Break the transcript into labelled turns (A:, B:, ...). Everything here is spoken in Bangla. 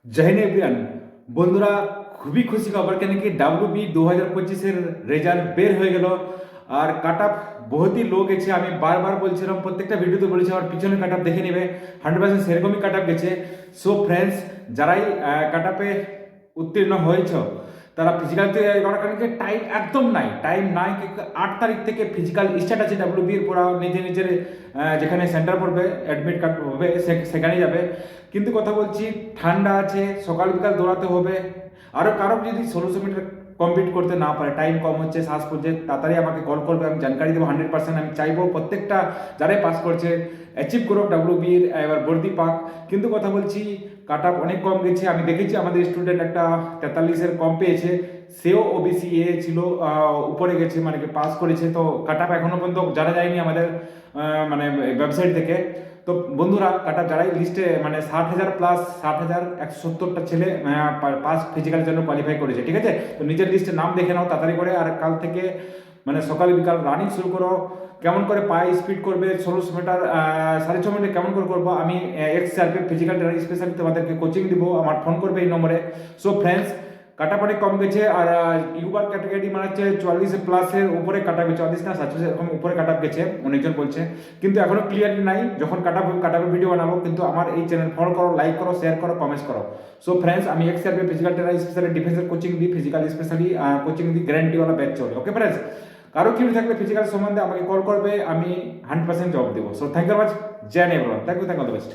A: जय हिंद एवरीवन। বন্ধুরা, খুবই খুশি খবর কেন কি ডাব্লিউবি 2025 রেজাল্ট বের হয়ে গেল। আর কাট অফ বহুতই লো গেছে। আমি বারবার বলছিলাম, প্রত্যেকটা ভিডিওতে বলেছি আমার পিছনে কাট অফ দেখে নেবে, 100% সেরকমই কাট অফ গেছে। সো ফ্রেন্ডস, যারাই কাট অফে উত্তীর্ণ হয়েছ তারা ফিজিক্যাল করার কারণে টাইম একদম নাই, টাইম নাই। 8 তারিখ থেকে ফিজিক্যাল স্টার্ট আছে ডাব্লিউবির। পুরা নিজের নিজের যেখানে সেন্টার পড়বে, অ্যাডমিট কার্ড হবে, সেখানে যাবে। কিন্তু কথা বলছি, ঠান্ডা আছে, সকাল বিকাল দৌড়াতে হবে। আরও কারো যদি 1600 মিটার কমপ্লিট করতে না পারে, টাইম কম হচ্ছে, শ্বাস পড়ছে, তাড়াতাড়ি আমাকে কল করবে, আমি জানকারি দেবো 100%। আমি চাইবো প্রত্যেকটা যারাই পাস করছে অ্যাচিভ করুক ডাব্লিউবির, এবার বর্দি পাক। কিন্তু কথা বলছি, কাট অফ অনেক কম গেছে। আমি দেখেছি আমাদের স্টুডেন্ট একটা 43-এর কম পেয়েছে, সেও ওবিসি ছিল, উপরে গেছে, মানে কি পাস করেছে। তো কাট অফ এখনো পর্যন্ত জানা যায়নি আমাদের মানে ওয়েবসাইট থেকে। তো বন্ধুরা, কাট অফ যারাই লিস্টে মানে 60,000 প্লাস, 60,170টা ছেলে পাস ফিজিক্যালের জন্য কোয়ালিফাই করেছে, ঠিক আছে? তো নিজের লিস্টে নাম দেখে নাও তাড়াতাড়ি করে। আর কাল থেকে মানে সকাল বিকাল রানিং শুরু করো। কেমন করে পায়ে স্পিড করবে, 1600 মিটার 6.5 মিনিটে কেমন করে করবো, আমি এক্স-সিআরপিএফ ফিজিক্যাল ট্রেনার স্পেশালি তোমাদেরকে কোচিং দিব। আমার ফোন করবে এই নম্বরে। সো ফ্রেন্ডস, কাটাপাটি কম গেছে। আর ইউবার ক্যাটাগরি মানে হচ্ছে 44+-এর উপরে কাটা গেছে, 44 না 47 এরকম উপরে কাটা গেছে অনেকজন বলছে। কিন্তু এখনো ক্লিয়ারলি নাই, যখন কাটাবে ভিডিও বানাবো। কিন্তু আমার এই চ্যানেল ফলো করো, লাইক করো, শেয়ার করো, কমেন্টস করো। সো ফ্রেন্ডস, আমি এক্স-সিআরপিএফ ফিজিক্যাল ট্রেনার স্পেশালি ডিফেন্সের কোচিং দিই, ফিজিক্যাল স্পেশালি কোচিং দিই, গ্যারান্টিওয়ালা ব্যাচ চলে। ওকে ফ্রেন্ডস, কারো কি থাকলে ফিজিক্যাল সম্বন্ধে আমাকে কল করবে, আমি 100% জবাব দেবো। So thank you much. জয় নেভার, thank you, all the best.